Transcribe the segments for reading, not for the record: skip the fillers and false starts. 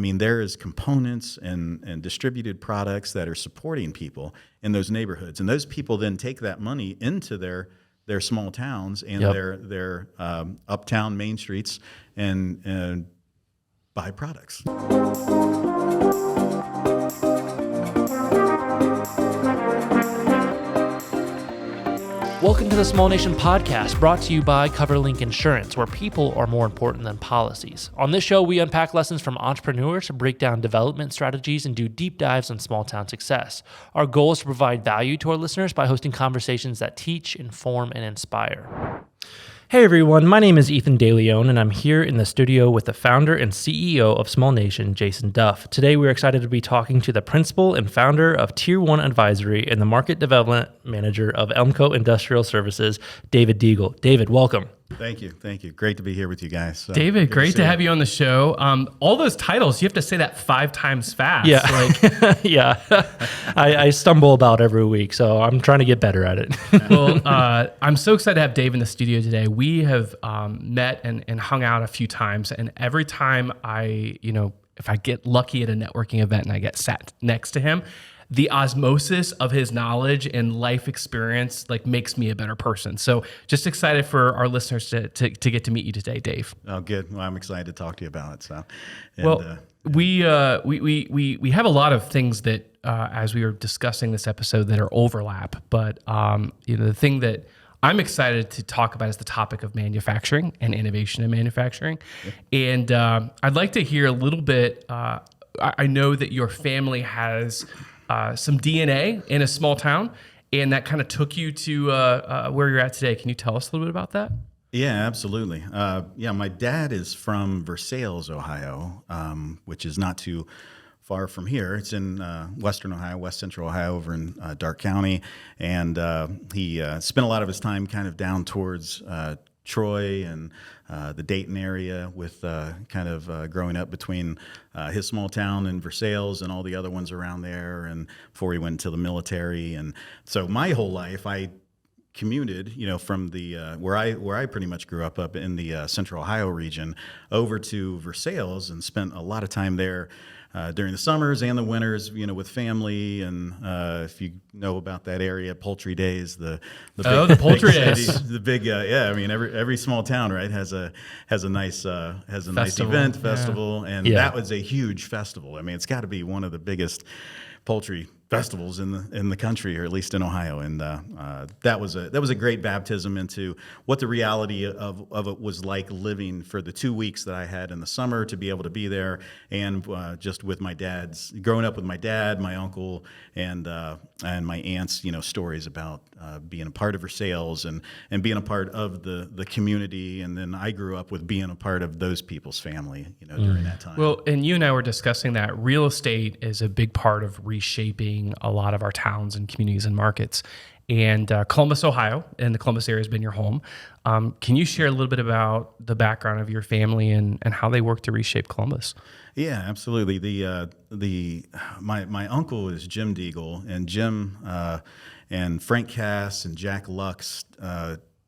I mean, there is components and distributed products that are supporting people in those neighborhoods, and those people then take that money into their small towns and their uptown main streets and buy products. Welcome to the Small Nation Podcast, brought to you by CoverLink Insurance, where people are more important than policies. On this show, we unpack lessons from entrepreneurs, break down development strategies, and do deep dives on small town success. Our goal is to provide value to our listeners by hosting conversations that teach, inform, and inspire. Hey everyone, my name is DeLeon, and I'm here in the studio with the founder and CEO of Small Nation, Jason Duff. Today we're excited to be talking to the principal and founder of Tier 1 Advisory and the market development manager of Elmco Industrial Services, David Deagle. David, welcome. Thank you. Great to be here with you guys. David, great to have you on the show. All those titles, you have to say that 5 times fast. Yeah, yeah. I stumble about every week, so I'm trying to get better at it. Well, I'm so excited to have Dave in the studio today. We have met and hung out a few times, and every time if I get lucky at a networking event and I get sat next to him, the osmosis of his knowledge and life experience makes me a better person. So just excited for our listeners to get to meet you today, Dave. Oh, good. Well, I'm excited to talk to you about it. So, we have a lot of things that as we were discussing this episode that are overlap, but the thing that I'm excited to talk about is the topic of manufacturing and innovation in manufacturing. Yeah. And I'd like to hear a little bit. I know that your family has some DNA in a small town, and that kind of took you to where you're at today. Can you tell us a little bit about that? Yeah, absolutely. My dad is from Versailles, Ohio, which is not too far from here. It's in western Ohio, west central Ohio, over in Darke County, and he spent a lot of his time kind of down towards Troy and the Dayton area with growing up between his small town in Versailles and all the other ones around there, and before he went to the military. And so my whole life I commuted, from the where I pretty much grew up in the central Ohio region over to Versailles, and spent a lot of time there during the summers and the winters, with family. And if you know about that area, Poultry Days, the Poultry Days, the big I mean every small town, right, has a nice festival, and that was a huge festival. I mean, it's got to be one of the biggest poultry festivals in the country, or at least in Ohio, and that was a great baptism into what the reality of it was like, living for the 2 weeks that I had in the summer to be able to be there, and just with my dad's growing up with my dad, my uncle, and my aunt's stories about being a part of Versailles and being a part of the community, and then I grew up with being a part of those people's family during that time. Well, and you and I were discussing that real estate is a big part of reshaping a lot of our towns and communities and markets. And Columbus, Ohio, and the Columbus area has been your home. Can you share a little bit about the background of your family and how they work to reshape Columbus? Yeah, absolutely. My uncle is Jim Deagle, and Jim and Frank Cass and Jack Lux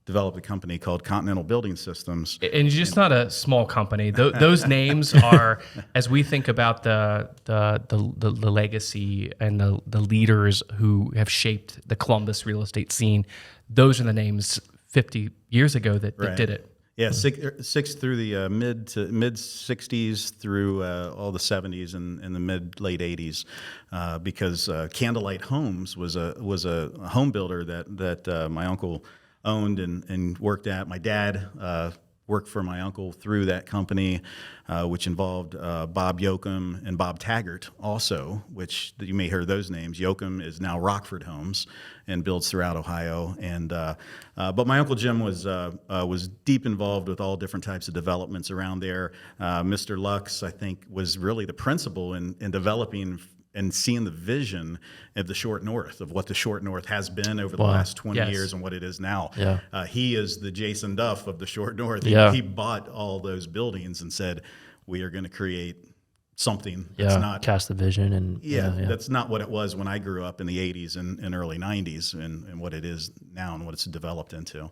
developed a company called Continental Building Systems. And just not a small company. Those names are, as we think about the legacy and the leaders who have shaped the Columbus real estate scene, those are the names 50 years ago that did it. Yeah, six through the mid 60s through all the 70s and the late 80s, because Candlelight Homes was a home builder that my uncle owned and worked at. My dad worked for my uncle through that company, which involved Bob Yoakum and Bob Taggart also, which you may hear those names. Yoakum is now Rockford Homes and builds throughout Ohio. And but my Uncle Jim was deep involved with all different types of developments around there. Mr. Lux, I think, was really the principal in developing and seeing the vision of the Short North, of what the Short North has been over the last 20 years and what it is now. Yeah. He is the Jason Duff of the Short North. He bought all those buildings and said, we are going to create something Yeah. that's not Cast the vision and that's not what it was when I grew up in the 80s and early 90s and what it is now and what it's developed into.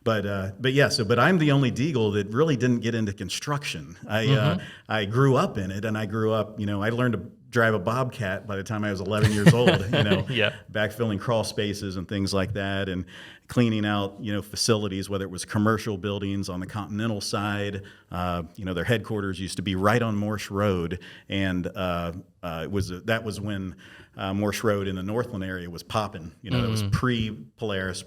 But I'm the only Deagle that really didn't get into construction. I grew up in it, and I grew up, I learned to drive a Bobcat by the time I was 11 years old, backfilling crawl spaces and things like that, and cleaning out, facilities, whether it was commercial buildings on the Continental side. Their headquarters used to be right on Morse Road, and that was when Morse Road in the Northland area was popping. That was pre-Polaris,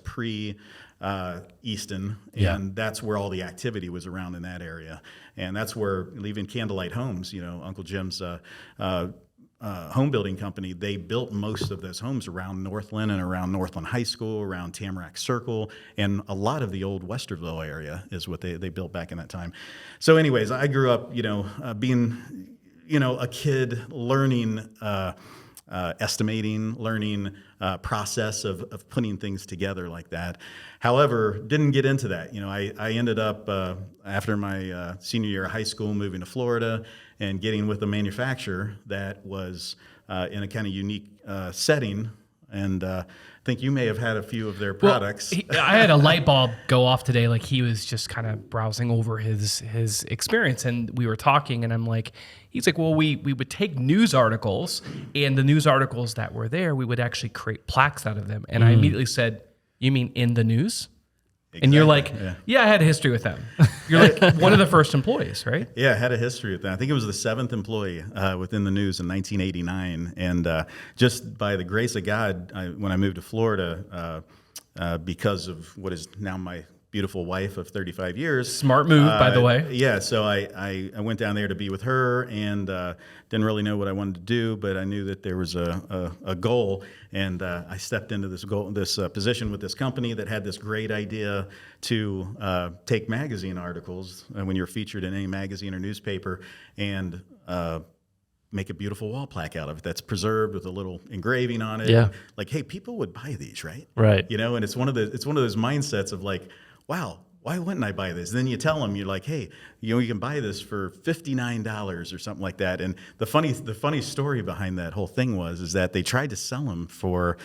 Easton, and that's where all the activity was around in that area. And that's where, even Candlelight Homes, Uncle Jim's home building company, they built most of those homes around Northland and around Northland High School, around Tamarack Circle, and a lot of the old Westerville area is what they built back in that time. So anyways, I grew up, being, a kid learning estimating, learning process of putting things together like that. However, didn't get into that. I ended up, after my senior year of high school, moving to Florida and getting with a manufacturer that was in a kind of unique setting. And I think you may have had a few of their products. I had a light bulb go off today. Like, he was just kind of browsing over his experience, and we were talking, and I'm like, he's like, well, we would take news articles, and the news articles that were there, we would actually create plaques out of them. And I immediately said, you mean in the news? Exactly. And you're like, yeah, I had a history with them. You're like one of the first employees, right? Yeah, I had a history with that. I think it was the 7th employee within the news in 1989. And just by the grace of God, when I moved to Florida, because of what is now my beautiful wife of 35 years. Smart move, by the way. Yeah, so I went down there to be with her, and didn't really know what I wanted to do, but I knew that there was a goal, and I stepped into this position with this company that had this great idea to take magazine articles when you're featured in any magazine or newspaper, and make a beautiful wall plaque out of it that's preserved with a little engraving on it. Yeah. Like, hey, people would buy these, right? Right. And it's one of those mindsets of like, wow, why wouldn't I buy this? And then you tell them, you're like, hey, you can buy this for $59 or something like that. And the funny story behind that whole thing is that they tried to sell them for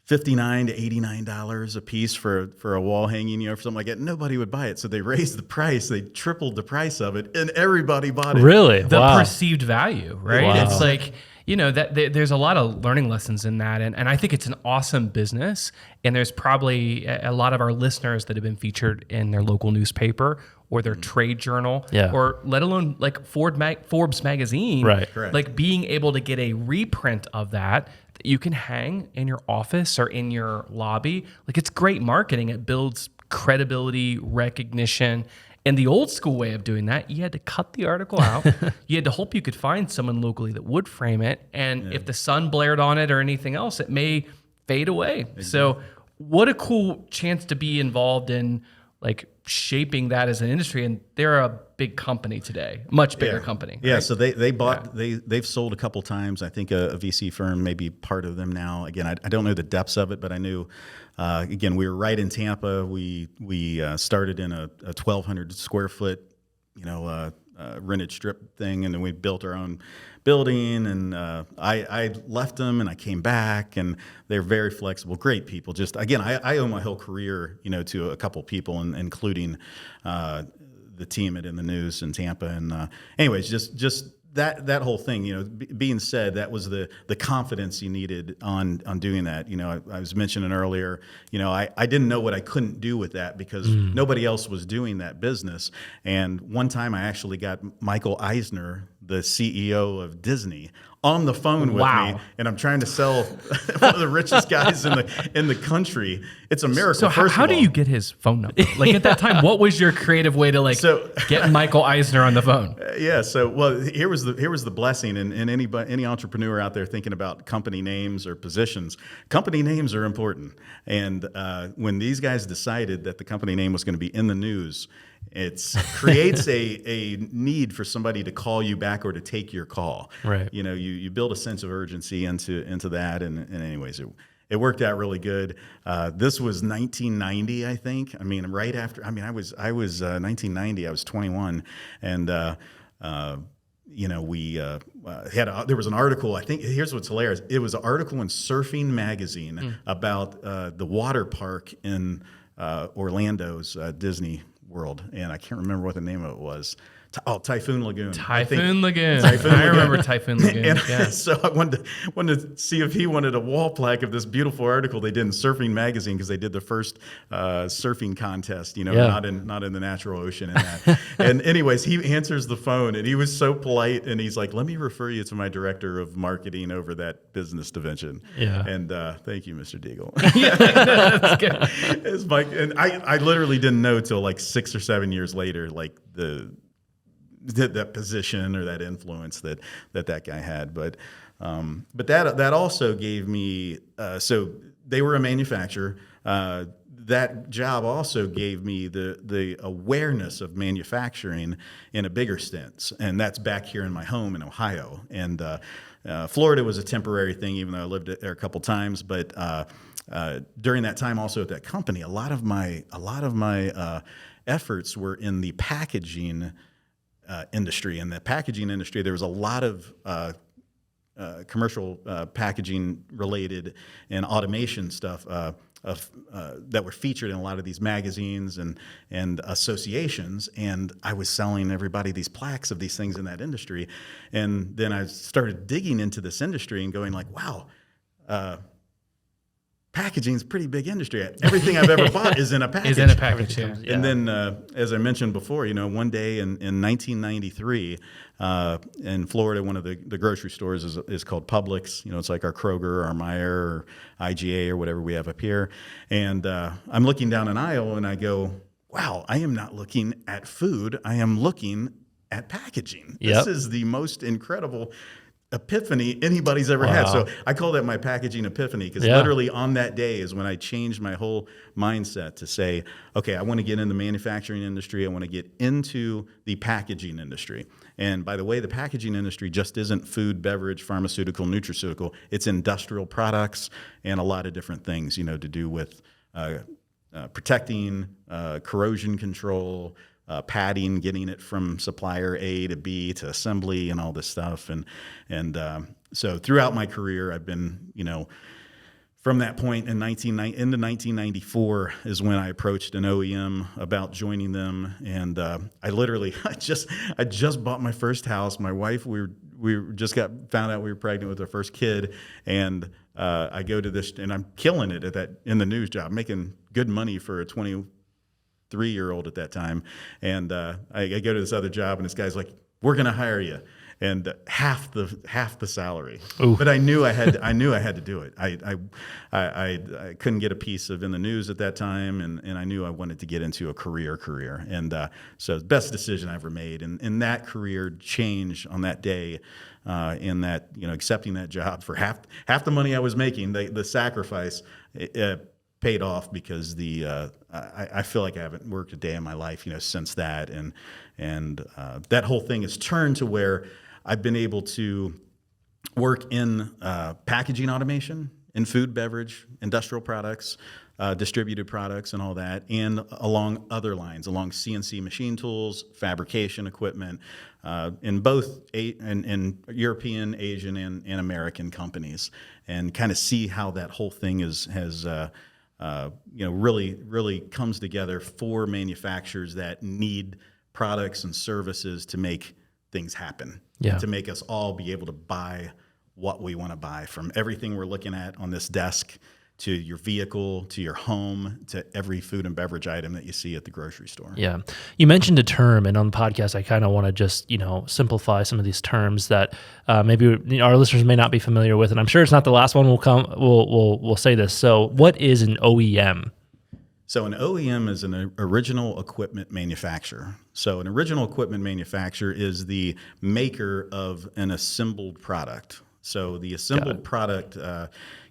$59 to $89 a piece for a wall hanging, for something like that. Nobody would buy it. So they raised the price. They tripled the price of it, and everybody bought it. Really? The Wow. perceived value, right? Wow. It's like, that there's a lot of learning lessons in that. And I think it's an awesome business. And there's probably a lot of our listeners that have been featured in their local newspaper or their trade journal, or let alone like Forbes magazine. Right. Correct. Like, being able to get a reprint of that you can hang in your office or in your lobby. Like, it's great marketing. It builds credibility, recognition. And the old school way of doing that, you had to cut the article out. You had to hope you could find someone locally that would frame it. And if the sun blared on it or anything else, it may fade away. Exactly. So what a cool chance to be involved in, like, shaping that as an industry. And they're a big company today, much bigger company. Yeah. Right? So they bought, they've sold a couple times. I think a VC firm may be part of them now. Again, I don't know the depths of it, but I knew, again, we were right in Tampa. We started in a 1,200 square foot, rented strip thing, and then we built our own building. And I left them, and I came back, and they're very flexible, great people. Just again, I owe my whole career, to a couple people, including the team at In the News in Tampa. And anyways, just that whole thing, being said, that was the confidence you needed on doing that. I was mentioning earlier, I didn't know what I couldn't do with that because nobody else was doing that business. And one time I actually got Michael Eisner, the CEO of Disney, on the phone with me, and I'm trying to sell one of the richest guys in the country. It's a miracle. So how do you get his phone number? Like, at that time, what was your creative way to get Michael Eisner on the phone? Here was the blessing, and any entrepreneur out there thinking about company names or positions, company names are important. And when these guys decided that the company name was going to be In the News, it creates a need for somebody to call you back or to take your call. Right. You build a sense of urgency into that, and anyways, it worked out really good. This was 1990, I think. I mean, right after. I mean, I was 1990. I was 21, and we there was an article. I think here's what's hilarious. It was an article in Surfing Magazine about the water park in Orlando's Disney World, and I can't remember what the name of it was. Typhoon Lagoon. Typhoon Lagoon. I remember Typhoon Lagoon. And Yeah. so I wanted to see if he wanted a wall plaque of this beautiful article they did in Surfing Magazine, because they did the first surfing contest, not in the natural ocean and that. And anyways, he answers the phone, and he was so polite, and he's like, "Let me refer you to my director of marketing over that business division." Yeah. And thank you, Mr. Deagle. That's good. It's Mike, and I literally didn't know till like 6 or 7 years later, like that position or that influence that guy had, but that also gave me. So they were a manufacturer. That job also gave me the awareness of manufacturing in a bigger sense, and that's back here in my home in Ohio. And Florida was a temporary thing, even though I lived there a couple times. But during that time, also at that company, a lot of my efforts were in the packaging industry. In the packaging industry, there was a lot of commercial packaging related and automation stuff that were featured in a lot of these magazines and associations. And I was selling everybody these plaques of these things in that industry. And then I started digging into this industry and going like, wow, packaging is a pretty big industry. Everything I've ever bought is in a package. Yeah. And then, as I mentioned before, one day in 1993, in Florida, one of the grocery stores is called Publix. It's like our Kroger, our Meijer, or IGA, or whatever we have up here. And I'm looking down an aisle, and I go, wow, I am not looking at food. I am looking at packaging. Yep. This is the most incredible epiphany anybody's ever had. So I call that my packaging epiphany, because literally on that day is when I changed my whole mindset to say, okay, I want to get in the manufacturing industry. I want to get into the packaging industry. And by the way, the packaging industry just isn't food, beverage, pharmaceutical, nutraceutical. It's industrial products and a lot of different things, to do with protecting, corrosion control, padding, getting it from supplier A to B to assembly and all this stuff. And so throughout my career, I've been, from that point into 1994 is when I approached an OEM about joining them. And I just bought my first house. My wife, we just found out we were pregnant with our first kid. And I go to this, and I'm killing it in the news job, making good money for a 23-year-old at that time. And I go to this other job, and this guy's like, "We're going to hire you." And half the salary. Ooh. But I knew I had to do it. I couldn't get a piece of in the news at that time, and I knew I wanted to get into a career. And so the best decision I ever made. And that career change on that day, in that, accepting that job for half the money I was making, the sacrifice, paid off, because I feel like I haven't worked a day in my life, since that. And that whole thing has turned to where I've been able to work in packaging automation, in food, beverage, industrial products, distributed products, and all that, and along other lines, along CNC machine tools, fabrication equipment, in both in European, Asian, and American companies, and kind of see how that whole thing has really comes together for manufacturers that need products and services to make things happen, to make us all be able to buy what we want to buy, from everything we're looking at on this desk to your vehicle, to your home, to every food and beverage item that you see at the grocery store. Yeah. You mentioned a term, and on the podcast, I kind of want to just, simplify some of these terms that maybe our listeners may not be familiar with. And I'm sure it's not the last one we'll say this. So what is an OEM? So an OEM is an original equipment manufacturer. So an original equipment manufacturer is the maker of an assembled product. So the assembled product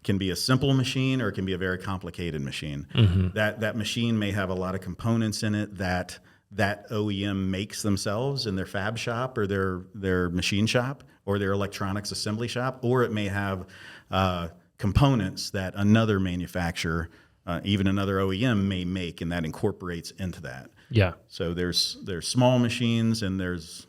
can be a simple machine, or it can be a very complicated machine. Mm-hmm. That machine may have a lot of components in it that OEM makes themselves in their fab shop, or their machine shop, or their electronics assembly shop, or it may have components that another manufacturer, even another OEM, may make, and that incorporates into that. Yeah. So there's small machines, and there's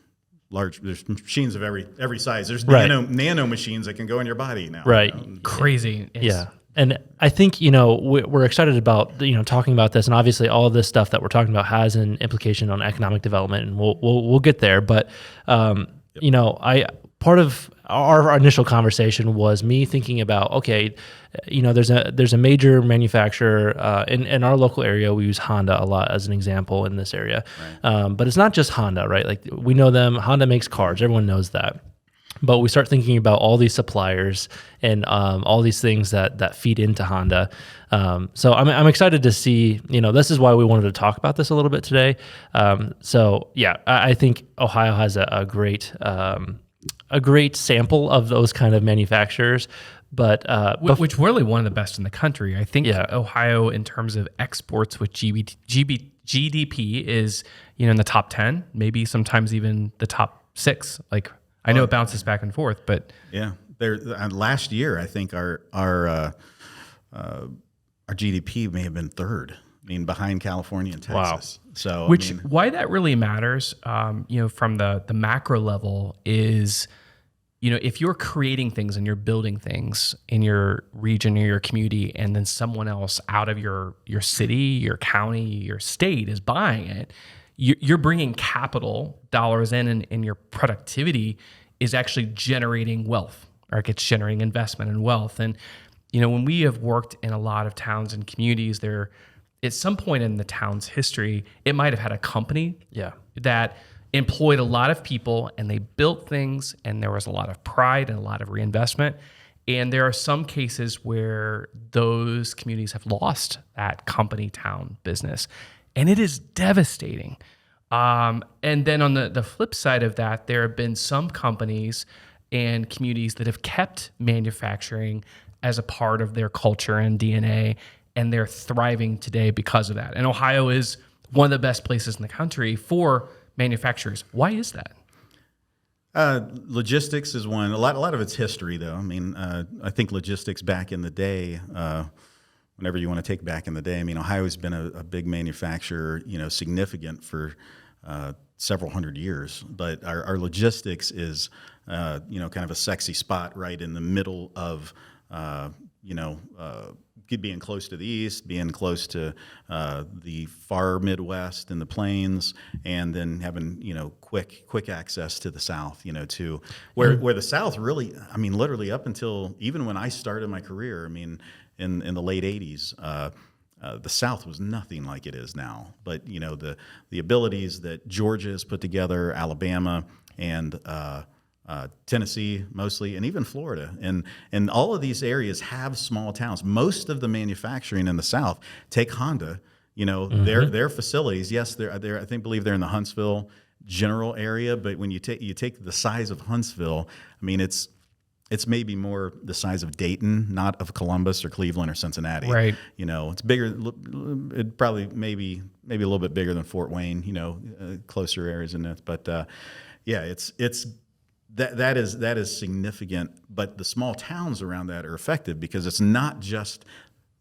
there's machines of every size. There's Right. nano machines that can go in your body now. Right. Crazy. Yeah. And I think, we're excited about, talking about this, and obviously all of this stuff that we're talking about has an implication on economic development, and we'll get there. But, part of our initial conversation was me thinking about, okay, there's a major manufacturer in our local area. We use Honda a lot as an example in this area. Right. But it's not just Honda, right? Like, we know them. Honda makes cars. Everyone knows that. But we start thinking about all these suppliers and all these things that feed into Honda. So I'm excited to see, this is why we wanted to talk about this a little bit today. I think Ohio has a great sample of those kind of manufacturers. But which really one of the best in the country. I think Ohio, in terms of exports with GDP, is in the top 10, maybe sometimes even the top 6. Like, I know it bounces back and forth, but there. Last year, I think our GDP may have been third. I mean, behind California and Texas. Wow. So, why that really matters, from the macro level is, if you're creating things and you're building things in your region or your community, and then someone else out of your city, your county, your state is buying it, you're bringing capital dollars in, and your productivity is actually generating wealth, or it's generating investment and wealth. And, when we have worked in a lot of towns and communities, there, at some point in the town's history, it might have had a company that employed a lot of people, and they built things, and there was a lot of pride and a lot of reinvestment. And there are some cases where those communities have lost that company town business. And it is devastating. And then on the flip side of that, there have been some companies and communities that have kept manufacturing as a part of their culture and DNA, and they're thriving today because of that. And Ohio is one of the best places in the country for manufacturers. Why is that? Logistics is one. A lot of it's history, though. I mean, I think logistics back in the day, whenever you want to take back in the day. I mean, Ohio's been a big manufacturer, significant for several hundred years. But our logistics is, kind of a sexy spot right in the middle of, being close to the east, being close to the far Midwest and the plains, and then having quick access to the South. To where the South really, I mean, literally up until even when I started my career, I mean, in the late '80s, the South was nothing like it is now. But the abilities that Georgia has put together, Alabama, and Tennessee mostly, and even Florida, and all of these areas have small towns. Most of the manufacturing in the South, take Honda, their facilities. Yes, they're I believe they're in the Huntsville general area, but when you take the size of Huntsville, I mean it's maybe more the size of Dayton, not of Columbus or Cleveland or Cincinnati. Right. It's bigger. It probably maybe a little bit bigger than Fort Wayne. Closer areas in it, but it's. That is significant, but the small towns around that are effective because it's not just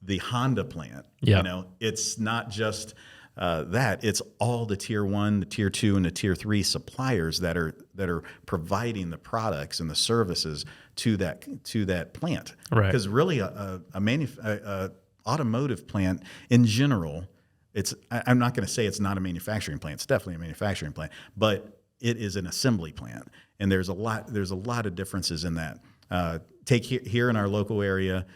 the Honda plant. Yeah. It's not just that. It's all the tier 1, the tier 2, and the tier 3 suppliers that are providing the products and the services to that plant. Right. Because really, a automotive plant in general, I'm not going to say it's not a manufacturing plant. It's definitely a manufacturing plant, but it is an assembly plant, and there's a lot of differences in that. Take here in our local area,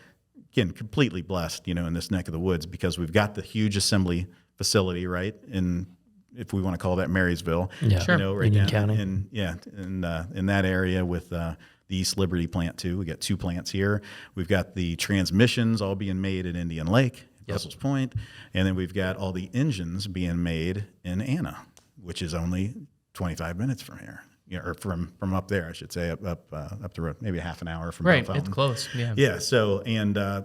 again, completely blessed, in this neck of the woods because we've got the huge assembly facility right in, if we want to call that Marysville, Sure. right Union down County, in that area with the East Liberty plant too. We got 2 plants here. We've got the transmissions all being made at Indian Lake, Russell's Point, and then we've got all the engines being made in Anna, which is only 25 minutes from here, or from up there, I should say, up the road, maybe a half an hour from right. Bell Fountain. It's close. Yeah. Yeah. So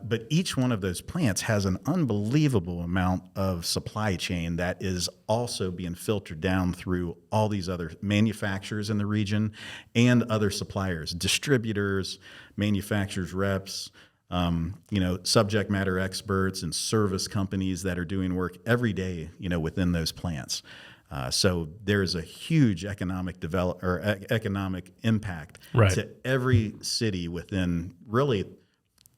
but each one of those plants has an unbelievable amount of supply chain that is also being filtered down through all these other manufacturers in the region and other suppliers, distributors, manufacturers, reps. Subject matter experts and service companies that are doing work every day, within those plants. So there's a huge economic economic impact Right. to every city within really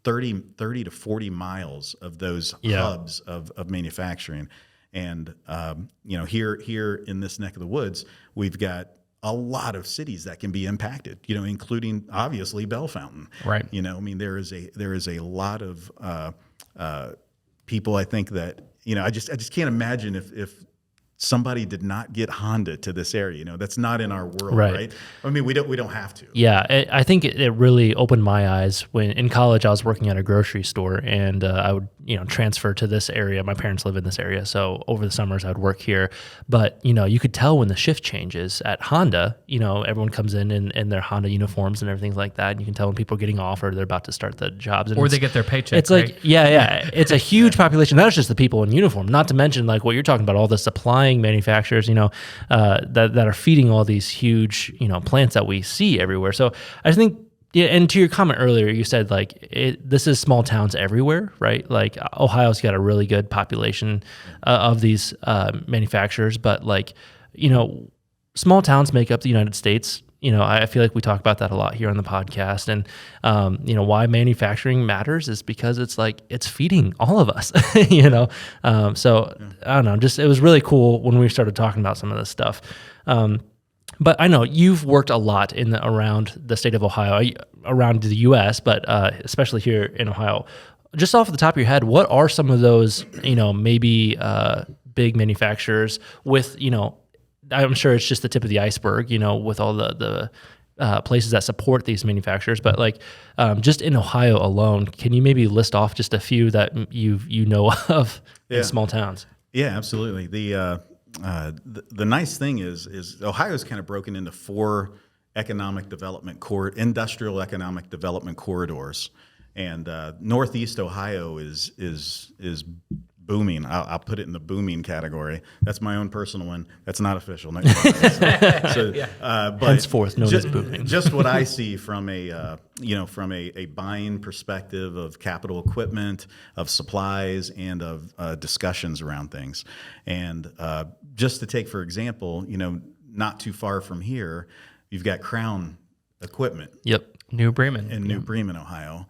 30 to 40 miles of those hubs of manufacturing. And here in this neck of the woods, we've got a lot of cities that can be impacted, including obviously Bell Fountain. Right. There is a lot of people, I think, that, I just can't imagine if somebody did not get Honda to this area. That's not in our world, right? I mean, we don't have to. Yeah, I think it really opened my eyes when in college I was working at a grocery store, and I would transfer to this area. My parents live in this area, so over the summers I would work here. But you could tell when the shift changes at Honda. Everyone comes in their Honda uniforms and everything like that. And you can tell when people are getting off or they're about to start the jobs, or they get their paycheck. It's like it's a huge population. That's just the people in uniform. Not to mention like what you're talking about, all the supplying manufacturers, that are feeding all these huge, plants that we see everywhere. So I just think, and to your comment earlier, you said like this is small towns everywhere, right? Like Ohio's got a really good population of these manufacturers, but like, small towns make up the United States. I feel like we talk about that a lot here on the podcast, and why manufacturing matters is because it's feeding all of us. So I don't know. Just it was really cool when we started talking about some of this stuff. But I know you've worked a lot around the state of Ohio, around the U.S., but especially here in Ohio. Just off the top of your head, what are some of those maybe big manufacturers with I'm sure it's just the tip of the iceberg, with all the places that support these manufacturers. But like just in Ohio alone, can you maybe list off just a few that you know of in small towns? Yeah, absolutely. The nice thing is Ohio's kind of broken into 4 industrial economic development corridors, and Northeast Ohio is booming. I'll put it in the booming category. That's my own personal one. That's not official. But henceforth known as booming. Just what I see from a buying perspective of capital equipment, of supplies, and of discussions around things. And just to take, for example, not too far from here, you've got Crown Equipment. Yep. New Bremen. In New Bremen, Ohio.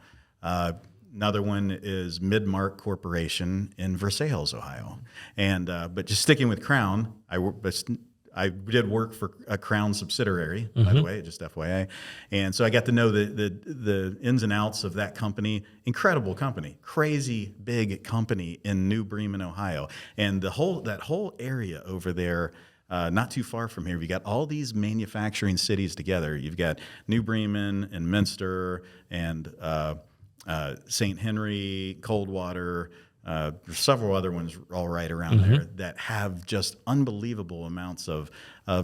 Another one is Midmark Corporation in Versailles, Ohio. And but just sticking with Crown, I did work for a Crown subsidiary, by the way, just FYI. And so I got to know the ins and outs of that company. Incredible company, crazy big company in New Bremen, Ohio. And that whole area over there, not too far from here, you got all these manufacturing cities together. You've got New Bremen and Minster and St. Henry, Coldwater, there's several other ones all right around there that have just unbelievable amounts of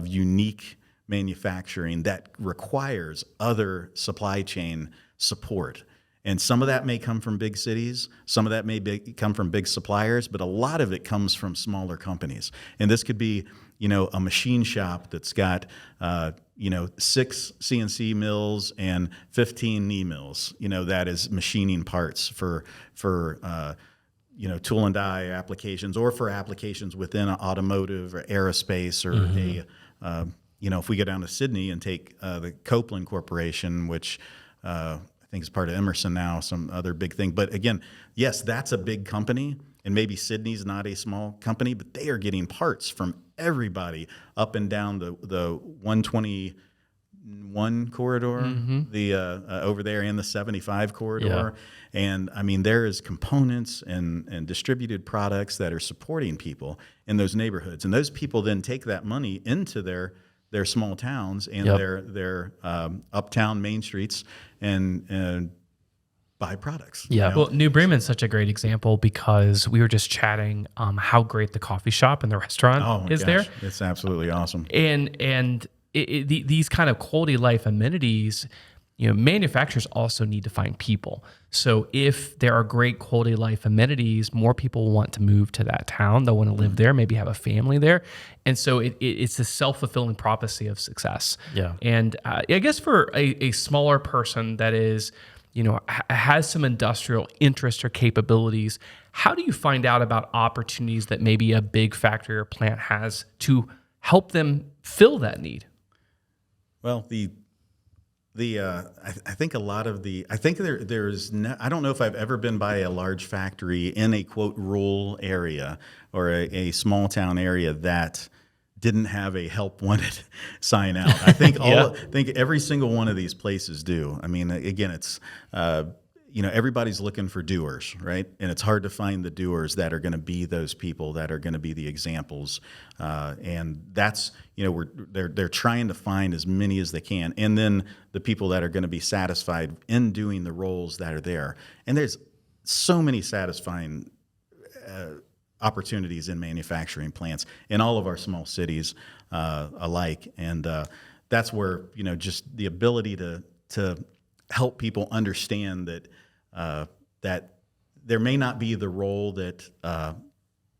unique manufacturing that requires other supply chain support. And some of that may come from big cities, some of that may come from big suppliers, but a lot of it comes from smaller companies. And this could be, a machine shop that's got, 6 CNC mills and 15 knee mills, that is machining parts for tool and die applications, or for applications within automotive or aerospace, or if we go down to Sydney and take the Copeland Corporation, which I think is part of Emerson now, some other big thing. But again, yes, that's a big company, and maybe Sydney's not a small company, but they are getting parts from everybody up and down the 121 corridor, the over there, and the 75 corridor. Yeah. And I mean, there is components and distributed products that are supporting people in those neighborhoods, and those people then take that money into their small towns and their uptown main streets and buy products. Yeah. Well, New Bremen's such a great example because we were just chatting how great the coffee shop and the restaurant is there. It's absolutely awesome. And these kind of quality life amenities, manufacturers also need to find people. So if there are great quality life amenities, more people want to move to that town. They'll want to live there, maybe have a family there. And so it's a self-fulfilling prophecy of success. Yeah. And I guess for a smaller person that is, has some industrial interest or capabilities, how do you find out about opportunities that maybe a big factory or plant has to help them fill that need? Well, I think a lot of I think there's no, I don't know if I've ever been by a large factory in a quote rural area or a small town area that didn't have a help wanted sign out. I think I think every single one of these places do. I mean, again, it's everybody's looking for doers, right? And it's hard to find the doers that are going to be those people that are going to be the examples. And that's, they're trying to find as many as they can. And then the people that are going to be satisfied in doing the roles that are there. And there's so many satisfying opportunities in manufacturing plants in all of our small cities alike. And that's where, just the ability to help people understand that that there may not be the role that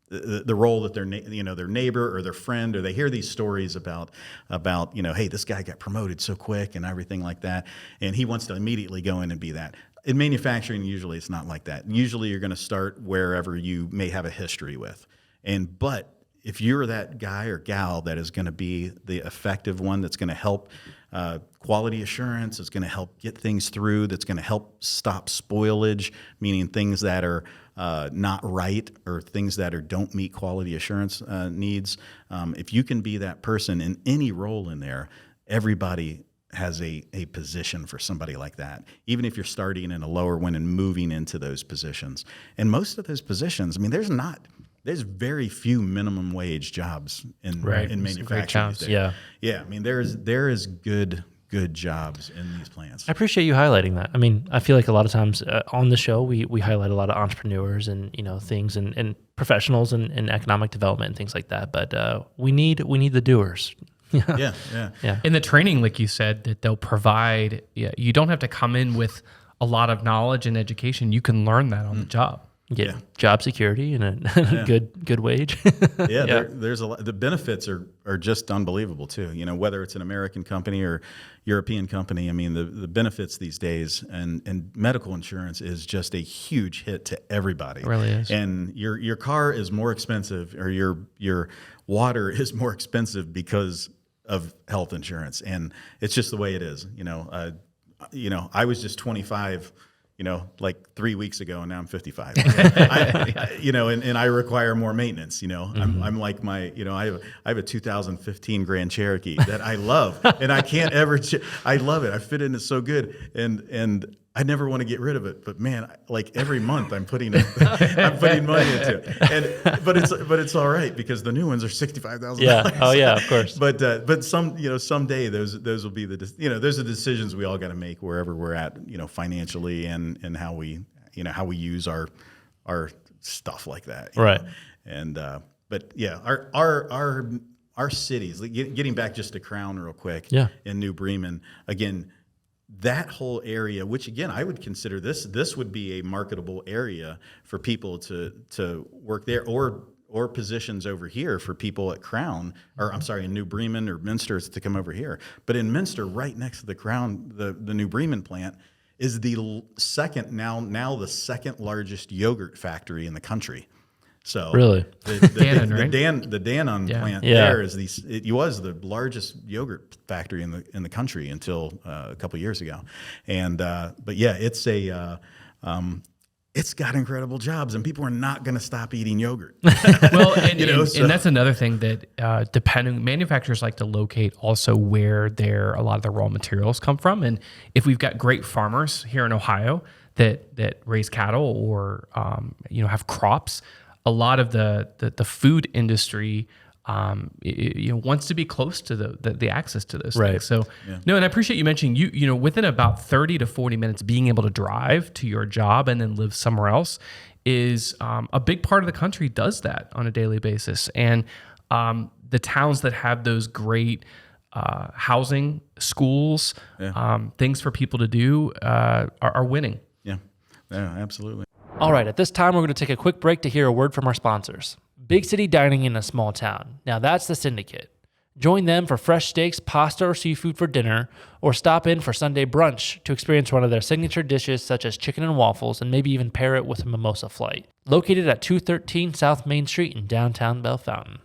the role that their neighbor or their friend, or they hear these stories about hey, this guy got promoted so quick and everything like that, and he wants to immediately go in and be that. In manufacturing, usually it's not like that. Usually you're going to start wherever you may have a history with, but if you're that guy or gal that is going to be the effective one, that's going to help quality assurance, that's going to help get things through, that's going to help stop spoilage, meaning things that are not right or things that don't meet quality assurance needs. If you can be that person in any role in there, everybody has a position for somebody like that, even if you're starting in a lower one and moving into those positions. And most of those positions, I mean, there's very few minimum wage jobs in manufacturing these days. Yeah. I mean, there is good jobs in these plants. I appreciate you highlighting that. I mean, I feel like a lot of times on the show we highlight a lot of entrepreneurs and things and professionals and economic development and things like that. But we need the doers. Yeah. In the training, like you said, that they'll provide, you don't have to come in with a lot of knowledge and education. You can learn that on the job. Get job security and a good wage. There's a lot. The benefits are just unbelievable too. Whether it's an American company or European company, I mean, the benefits these days and medical insurance is just a huge hit to everybody. It really is. And your car is more expensive, or your water is more expensive because of health insurance, and it's just the way it is. I was just 25. Like 3 weeks ago, and now I'm 55. And I require more maintenance. I'm like I have a 2015 Grand Cherokee that I love, and I can't ever. I love it. I fit in it so good, and I never want to get rid of it. But man, like every month I'm putting money into it, but it's all right because the new ones are $65,000. Yeah. Oh yeah, of course. But someday those will be those are decisions we all got to make wherever we're at, financially and how we use our stuff like that. Right. And but yeah, our cities, getting back just to Crown real quick. Yeah. In New Bremen again. That whole area, which again I would consider this would be a marketable area for people to work there, or positions over here for people at Crown, or I'm sorry, in New Bremen or Minster to come over here. But in Minster, right next to the Crown, the New Bremen plant is the second the second largest yogurt factory in the country. So really, the Danone plant there it was the largest yogurt factory in the country until a couple of years ago, and but yeah, it's it's got incredible jobs, and people are not going to stop eating yogurt. Well, and that's another thing that manufacturers like to locate also where a lot of the raw materials come from, and if we've got great farmers here in Ohio that raise cattle or have crops. A lot of the food industry, wants to be close to the access to those things. So no, and I appreciate you mentioning you within about 30 to 40 minutes being able to drive to your job and then live somewhere else is a big part of the country does that on a daily basis. And the towns that have those great housing, schools, things for people to do are winning. Yeah, absolutely. All right, at this time, we're going to take a quick break to hear a word from our sponsors. Big city dining in a small town. Now that's the Syndicate. Join them for fresh steaks, pasta, or seafood for dinner, or stop in for Sunday brunch to experience one of their signature dishes such as chicken and waffles, and maybe even pair it with a mimosa flight. Located at 213 South Main Street in downtown Bell Fountain.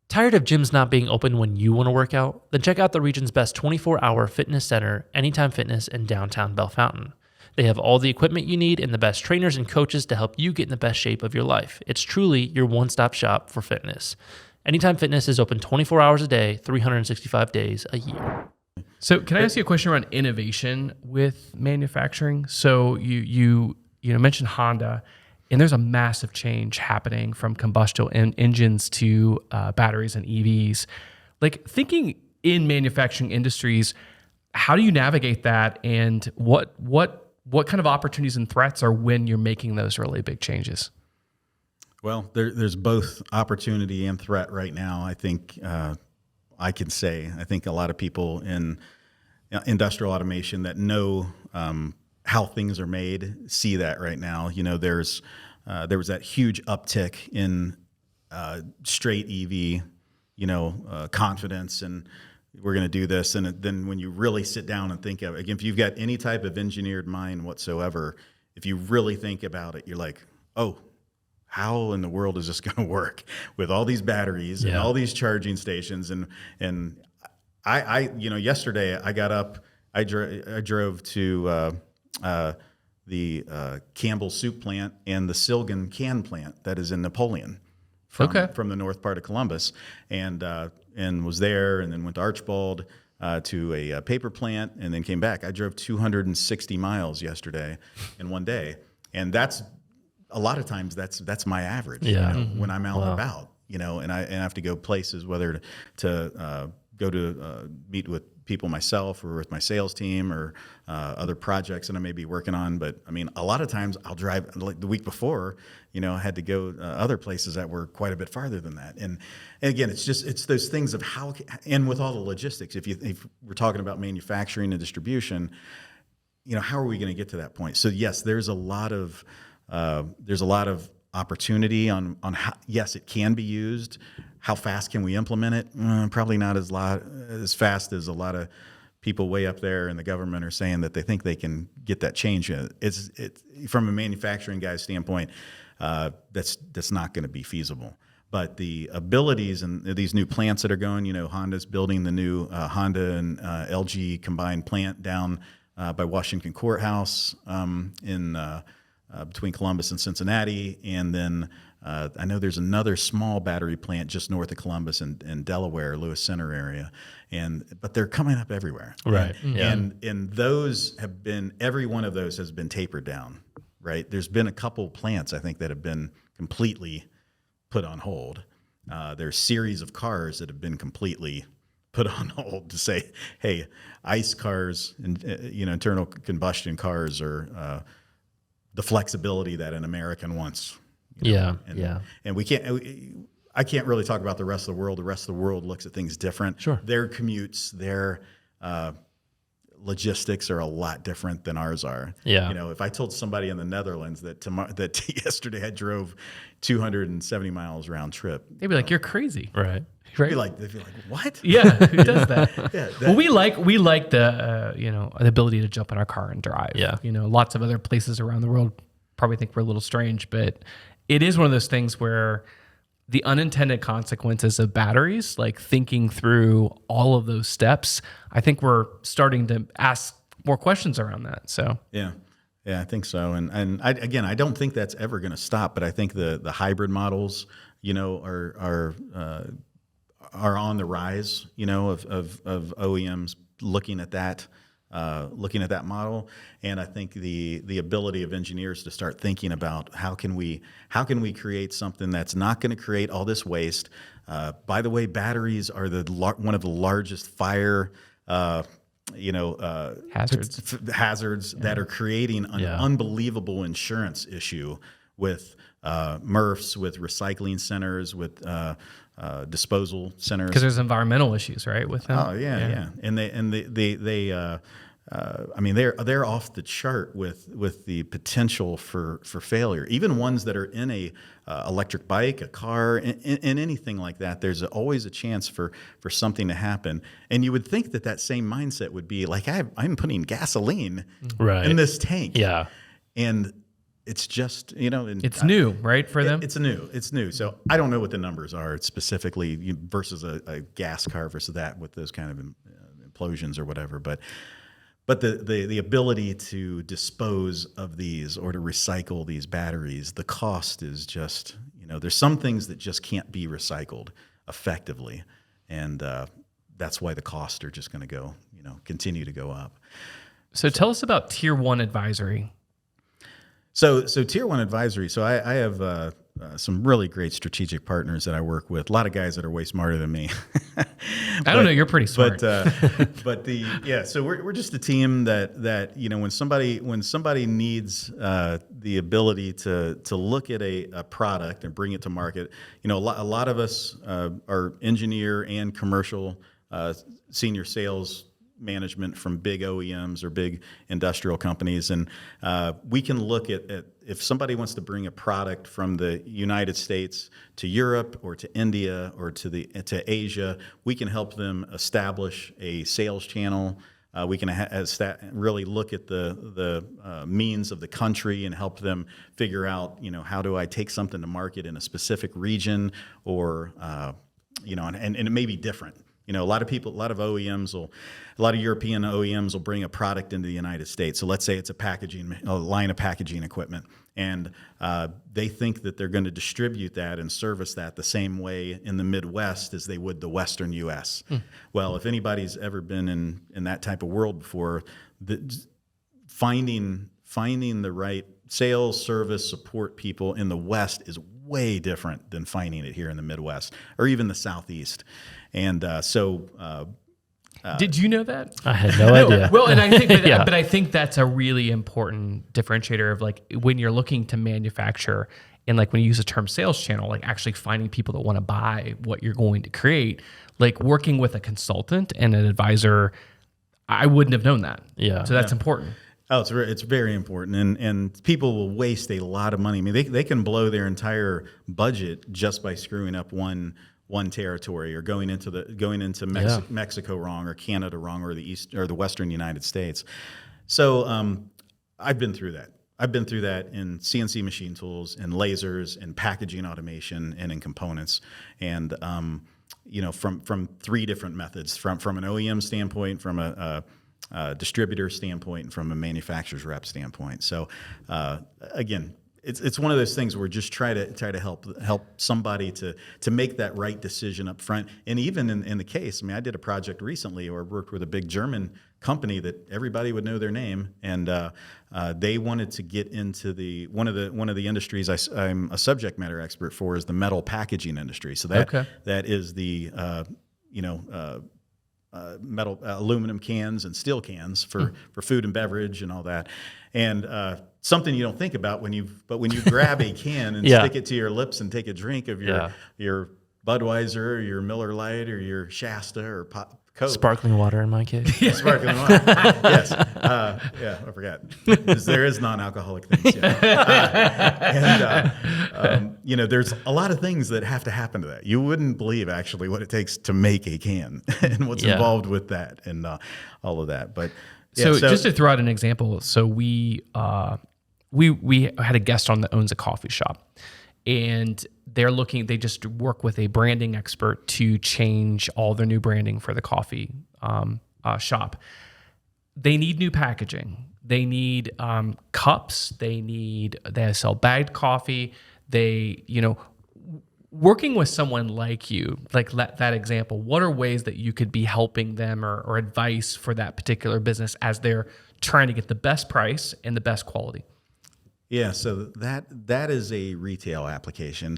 Tired of gyms not being open when you want to work out? Then check out the region's best 24-hour fitness center, Anytime Fitness in downtown Bellefontaine. They have all the equipment you need and the best trainers and coaches to help you get in the best shape of your life. It's truly your one-stop shop for fitness. Anytime Fitness is open 24 hours a day, 365 days a year. So can I ask you a question around innovation with manufacturing? So you mentioned Honda, and there's a massive change happening from combustion engines to batteries and EVs. Like, thinking in manufacturing industries, how do you navigate that, and what kind of opportunities and threats are when you're making those really big changes? Well, there's both opportunity and threat right now. I think I can say, I think a lot of people in industrial automation that know how things are made see that right now. There was that huge uptick in straight EV, confidence, and we're going to do this. And then when you really sit down and think of it, again, if you've got any type of engineered mind whatsoever, if you really think about it, you're like, oh, how in the world is this going to work with all these batteries and all these charging stations? And I yesterday I got up, I drove to the Campbell soup plant and the Silgan can plant that is in Napoleon from the north part of Columbus, and was there, and then went to Archbald to a paper plant, and then came back. I drove 260 miles yesterday in one day, and that's a lot of times that's my average when I'm out and about, and I have to go places, whether to go to meet with people myself or with my sales team or other projects that I may be working on. But I mean, a lot of times I'll drive, like the week before, I had to go other places that were quite a bit farther than that. And again, it's those things of how, and with all the logistics, if we're talking about manufacturing and distribution, how are we going to get to that point? So yes, there's a lot of opportunity on how, yes, it can be used. How fast can we implement it? Probably not as fast as a lot of people way up there in the government are saying that they think they can get that change. It's from a manufacturing guy's standpoint, that's not going to be feasible. But the abilities and these new plants that are going, Honda's building the new Honda and LG combined plant down by Washington Courthouse in between Columbus and Cincinnati, and then I know there's another small battery plant just north of Columbus in Delaware, Lewis Center area, but they're coming up everywhere, right? And those have been, every one of those has been tapered down, right? There's been a couple plants I think that have been completely put on hold. There's series of cars that have been completely put on hold to say, hey, ICE cars and internal combustion cars are the flexibility that an American wants. And we can't. I can't really talk about the rest of the world. The rest of the world looks at things different. Sure. Their commutes, their logistics are a lot different than ours are. Yeah. If I told somebody in the Netherlands that yesterday I drove 270 miles round trip, They'd be like, "You're crazy." Right. they'd be like, "What?" Yeah, who does that? Well, we like the the ability to jump in our car and drive. Yeah. Lots of other places around the world probably think we're a little strange, but it is one of those things where the unintended consequences of batteries, like thinking through all of those steps, I think we're starting to ask more questions around that. So yeah, I think so. And I don't think that's ever going to stop. But I think the hybrid models, are on the rise. Of OEMs looking at that. Model, and I think the ability of engineers to start thinking about how can we create something that's not going to create all this waste. By the way, batteries are one of the largest fire hazards that are creating an unbelievable insurance issue with MRFs, with recycling centers, with disposal centers. Because there's environmental issues, right, with them. Oh yeah. And they I mean, they're off the chart with the potential for failure. Even ones that are in a electric bike, a car, in anything like that, there's always a chance for something to happen. And you would think that same mindset would be like, I'm putting gasoline in this tank. Yeah. And it's just, and It's new, right, for them? It's new. So I don't know what the numbers are specifically versus a gas car versus that with those kind of implosions or whatever. But the ability to dispose of these or to recycle these batteries, the cost is just, there's some things that just can't be recycled effectively. And that's why the costs are just going to go, continue to go up. So tell us about Tier 1 advisory. So Tier 1 advisory. So I have some really great strategic partners that I work with. A lot of guys that are way smarter than me. I don't know. You're pretty smart. So we're just a team that when somebody needs the ability to look at a product and bring it to market. A lot of us are engineer and commercial senior sales management from big OEMs or big industrial companies, and we can look at if somebody wants to bring a product from the United States to Europe or to India or to Asia, we can help them establish a sales channel. We can really look at the means of the country and help them figure out, how do I take something to market in a specific region, or and it may be different. A lot of OEMs a lot of European OEMs will bring a product into the United States. So let's say it's a line of packaging equipment, and they think that they're going to distribute that and service that the same way in the Midwest as they would the Western U.S. Well, if anybody's ever been in that type of world before, finding the right sales, service, support people in the West is way different than finding it here in the Midwest or even the Southeast. And did you know that? I had no idea. Well, and I think that, but I think that's a really important differentiator of like when you're looking to manufacture and like when you use the term sales channel, like actually finding people that want to buy what you're going to create, like working with a consultant and an advisor, I wouldn't have known that. Yeah. So that's important. Oh, it's very important, and people will waste a lot of money. I mean, they can blow their entire budget just by screwing up one territory or going into Mexico wrong or Canada wrong or the East or the Western United States. So I've been through that. I've been through that in CNC machine tools, in lasers, in packaging automation, and in components, and from three different methods: from an OEM standpoint, from a distributor standpoint, and from a manufacturer's rep standpoint. So again, it's one of those things where just try to help somebody to make that right decision up front. And even in the case, I mean, I did a project recently where I worked with a big German company that everybody would know their name, and they wanted to get into one of the industries I'm a subject matter expert for is the metal packaging industry. So that is the metal aluminum cans and steel cans for food and beverage and all that, and something you don't think about when you grab a can and stick it to your lips and take a drink of your Budweiser or your Miller Lite or your Shasta or Coke. Sparkling water in my case. Sparkling water. Yes. I forgot. There is non-alcoholic things. There's a lot of things that have to happen to that. You wouldn't believe actually what it takes to make a can and what's involved with that and all of that. But so just to throw out an example, so we had a guest on that owns a coffee shop, and they just work with a branding expert to change all their new branding for the coffee shop. They need new packaging. They need cups. They sell bagged coffee. Working with someone like you, like that example, what are ways that you could be helping them or advice for that particular business as they're trying to get the best price and the best quality? Yeah, so that is a retail application,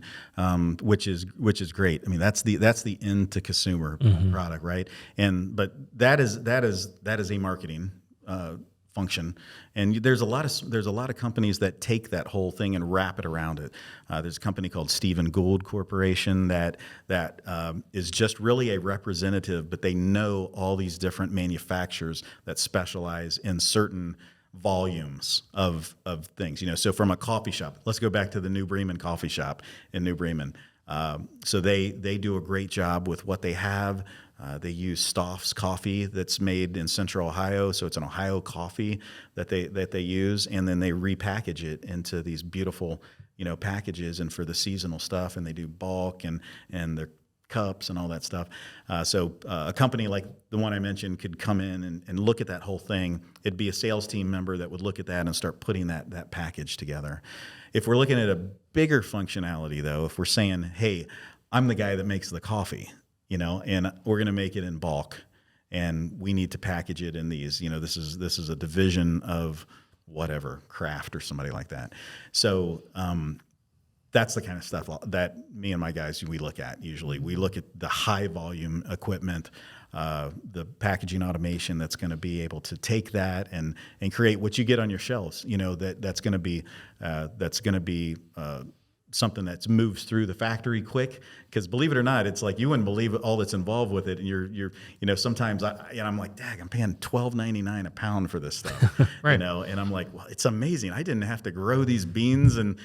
which is great. I mean, that's the end to consumer product, right? But that is a marketing function, and there's a lot of companies that take that whole thing and wrap it around it. There's a company called Stephen Gould Corporation that is just really a representative, but they know all these different manufacturers that specialize in certain volumes of things. So from a coffee shop, let's go back to the New Bremen coffee shop in New Bremen. So they do a great job with what they have. They use Staff's coffee that's made in Central Ohio, so it's an Ohio coffee that they use, and then they repackage it into these beautiful, packages, and for the seasonal stuff, and they do bulk and their cups and all that stuff. So a company like the one I mentioned could come in and look at that whole thing. It'd be a sales team member that would look at that and start putting that package together. If we're looking at a bigger functionality, though, if we're saying, hey, I'm the guy that makes the coffee, and we're going to make it in bulk, and we need to package it in these, this is a division of whatever, Kraft or somebody like that. So that's the kind of stuff that me and my guys, we look at usually. We look at the high volume equipment, the packaging automation that's going to be able to take that and create what you get on your shelves. That's going to be something that moves through the factory quick. Because believe it or not, it's like you wouldn't believe all that's involved with it. And you're sometimes I'm like, dang, I'm paying $12.99 a pound for this stuff. Right. And I'm like, well, it's amazing. I didn't have to grow these beans in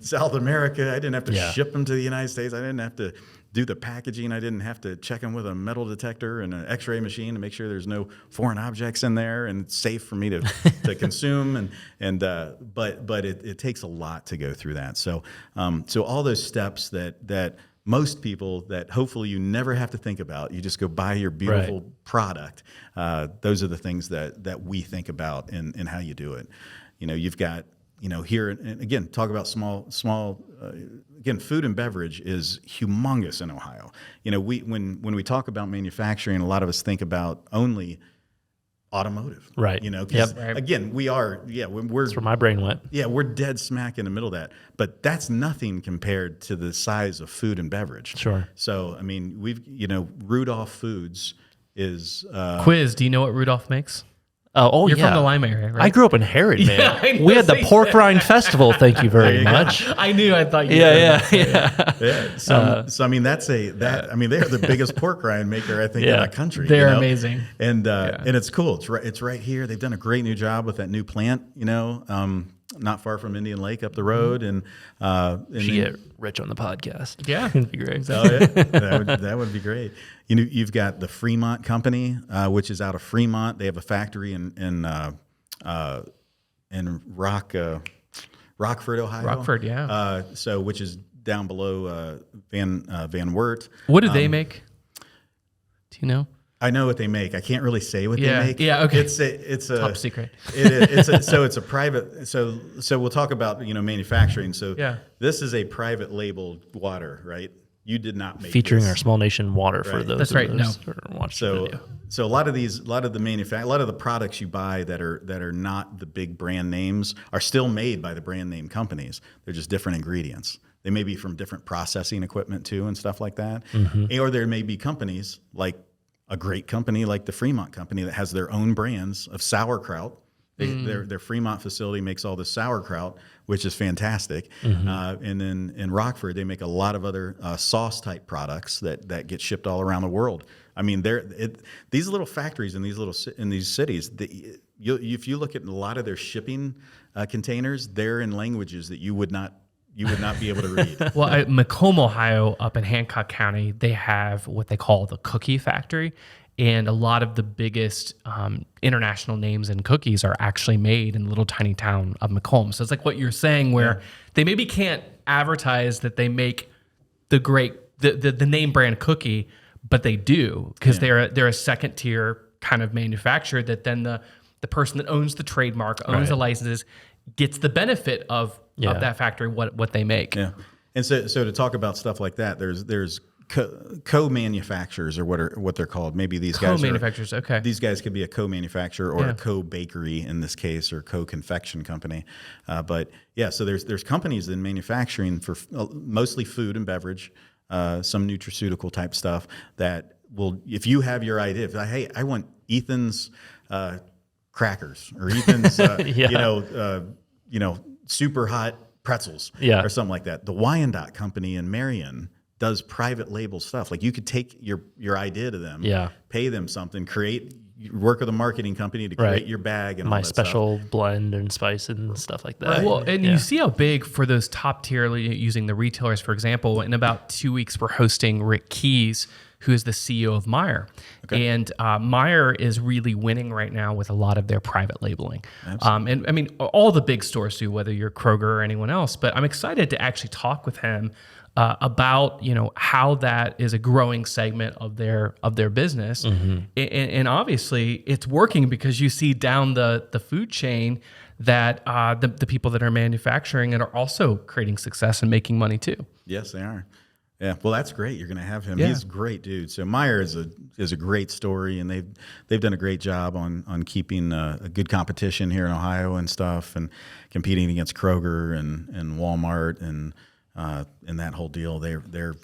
South America. I didn't have to ship them to the United States. I didn't have to do the packaging. I didn't have to check them with a metal detector and an X-ray machine to make sure there's no foreign objects in there and it's safe for me to consume. But it takes a lot to go through that. So all those steps that most people that hopefully you never have to think about, you just go buy your beautiful product. Those are the things that we think about in how you do it. You've got, here, and again, talk about small. Again, food and beverage is humongous in Ohio. When we talk about manufacturing, a lot of us think about only automotive, right? Because again, we're that's where my brain went. Yeah, we're dead smack in the middle of that, but that's nothing compared to the size of food and beverage. Sure. So I mean, Rudolph Foods is Quiz. Do you know what Rudolph makes? You're from the Lime area, right? I grew up in Herod, man. Yeah, we had the pork rind festival. Thank you very much. I knew. I thought you. Yeah. So I mean, they are the biggest pork rind maker I think in the country. They're amazing, and it's cool. It's right here. They've done a great new job with that new plant. Not far from Indian Lake up the road, and get Rich on the podcast. Yeah, it'd be great. Oh, yeah. that would be great. You've got the Fremont Company, which is out of Fremont. They have a factory in Rockford, Ohio. Rockford, yeah. Which is down below Van Wert. What do they make? Do you know? I know what they make. I can't really say what they make. Yeah, okay. It's a top secret. It's a private. So we'll talk about manufacturing. So this is a private labeled water, right? You did not make featuring this. our Small Nation water for those. That's right. No. So a lot of the products you buy that are not the big brand names are still made by the brand name companies. They're just different ingredients. They may be from different processing equipment too and stuff like that. Mm-hmm. Or there may be companies like a great company like the Fremont Company that has their own brands of sauerkraut. Their Fremont facility makes all this sauerkraut, which is fantastic. Mm-hmm. And then in Rockford, they make a lot of other sauce type products that get shipped all around the world. I mean, these little factories in these cities, if you look at a lot of their shipping containers, they're in languages that you would not be able to read. Well, at Macomb, Ohio, up in Hancock County, they have what they call the cookie factory. And a lot of the biggest international names in cookies are actually made in the little tiny town of Macomb. So it's like what you're saying, where they maybe can't advertise that they make the name brand cookie, but they do, because they're a second tier kind of manufacturer that then the person that owns the trademark, owns the licenses, gets the benefit of that factory, what they make. Yeah. And so to talk about stuff like that, there's co-manufacturers, or what they're called. Maybe these guys co-manufacturers. Okay. These guys could be a co-manufacturer or a co-bakery in this case, or co-confection company. So there's companies in manufacturing for mostly food and beverage, some nutraceutical type stuff that will, if you have your idea, hey, I want Ethan's crackers, or Ethan's super hot pretzels, or something like that. The Wyandotte Company in Marion does private label stuff. Like you could take your idea to them, pay them something, work with a marketing company to create your bag and all that special stuff. blend and spice and stuff like that. Right. Well, and you see how big for those top tier, using the retailers, for example, in about 2 weeks, we're hosting Rick Keys, who is the CEO of Meijer. Okay. And Meijer is really winning right now with a lot of their private labeling. And I mean, all the big stores do, whether you're Kroger or anyone else. But I'm excited to actually talk with him about how that is a growing segment of their business, and obviously it's working because you see down the food chain that the people that are manufacturing and are also creating success and making money too. Yes, they are. Yeah, well, that's great. You're going to have him. Yeah. He's a great dude. So Meijer is a great story, and they've done a great job on keeping a good competition here in Ohio and stuff, and competing against Kroger and Walmart and that whole deal. They're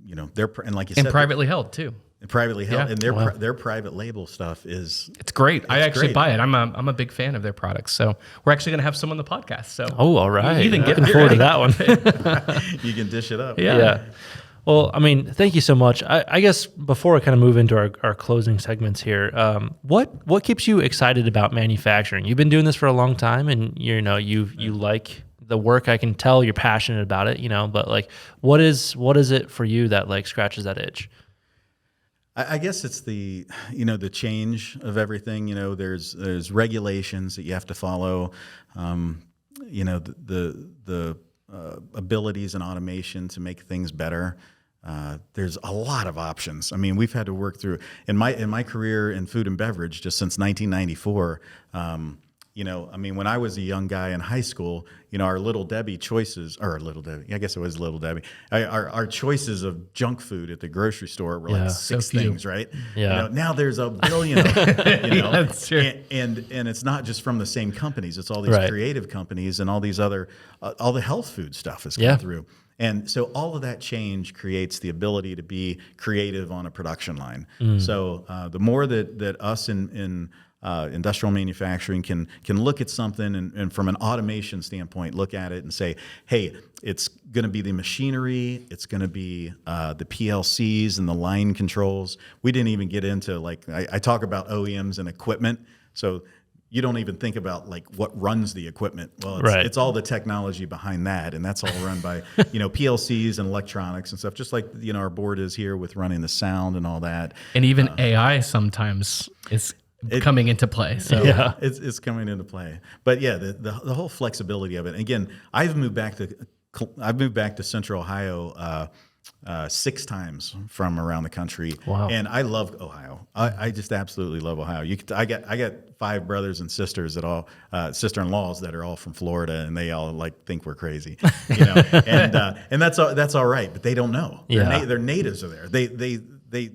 and like you said, privately held too. Privately held, Yeah. and their private label stuff it's great. I actually buy it. I'm a big fan of their products. So we're actually going to have some on the podcast. So all right, Ethan, looking forward to that one. You can dish it up. Yeah. Well, I mean, thank you so much. I guess before we kind of move into our closing segments here, what keeps you excited about manufacturing? You've been doing this for a long time, and you like the work. I can tell you're passionate about it, but like, what is it for you that like scratches that itch? I guess it's the change of everything. There's regulations that you have to follow. The abilities and automation to make things better. There's a lot of options. I mean, we've had to work through in my career in food and beverage just since 1994. When I was a young guy in high school, our Little Debbie choices, or Little Debbie, I guess it was Little Debbie, our choices of junk food at the grocery store were like six things, right? Yeah. Now there's a billion of them, That's true. And it's not just from the same companies. It's all these creative companies and all these other, all the health food stuff has come through. And so all of that change creates the ability to be creative on a production line. So the more that us in industrial manufacturing can look at something and from an automation standpoint, look at it and say, hey, it's going to be the machinery, it's going to be the PLCs and the line controls. We didn't even get into I talk about OEMs and equipment. So you don't even think about like what runs the equipment. Well, it's all the technology behind that, and that's all run by PLCs and electronics and stuff. Just like our board is here with running the sound and all that, and even AI sometimes is coming into play. So it's coming into play. But yeah, the whole flexibility of it. And again, I've moved back to Central Ohio 6 times from around the country. Wow. And I love Ohio. I just absolutely love Ohio. I got 5 brothers and sisters that all sister-in-laws that are all from Florida, and they all think we're crazy, and that's all right, but they don't know. Their natives are there. They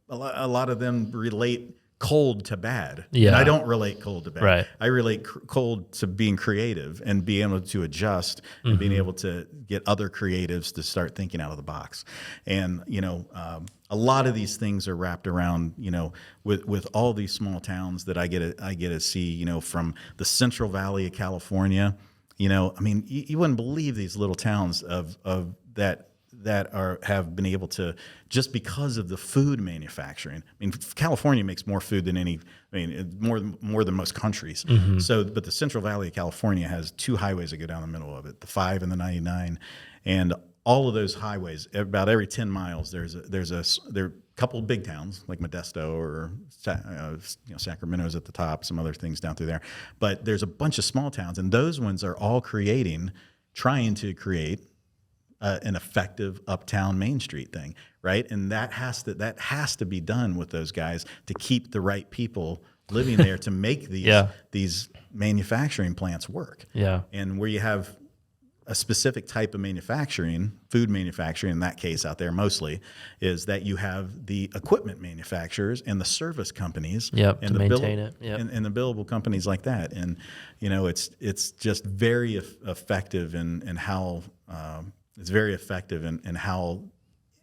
a lot of them relate cold to bad. And I don't relate cold to bad. Right. I relate cold to being creative and being able to adjust and being able to get other creatives to start thinking out of the box. And, a lot of these things are wrapped around, with all these small towns that I get to see, from the Central Valley of California. You wouldn't believe these little towns of that have been able to, just because of the food manufacturing. I mean, California makes more food than more than most countries. So, but the Central Valley of California has 2 highways that go down the middle of it, the 5 and the 99, and all of those highways, about every 10 miles, there are a couple of big towns like Modesto or Sacramento's at the top, some other things down through there, but there's a bunch of small towns, and those ones are all trying to create an effective uptown Main Street thing, right? And that has to be done with those guys to keep the right people living there to make these manufacturing plants work. Yeah. And where you have a specific type of manufacturing, food manufacturing in that case out there mostly, is that you have the equipment manufacturers and the service companies, and to maintain it, and the billable companies like that. And it's just very effective in how. It's very effective in how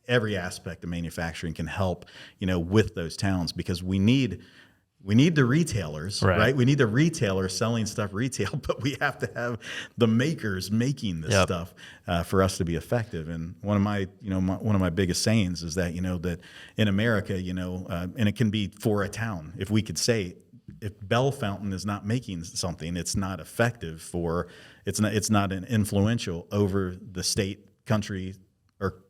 every aspect of manufacturing can help, with those towns, because we need the retailers, right? We need the retailers selling stuff retail, but we have to have the makers making this stuff for us to be effective. And one of my biggest sayings is that that in America, and it can be for a town, if we could say, if Bell Fountain is not making something, it's not effective it's not an influential over the state, country,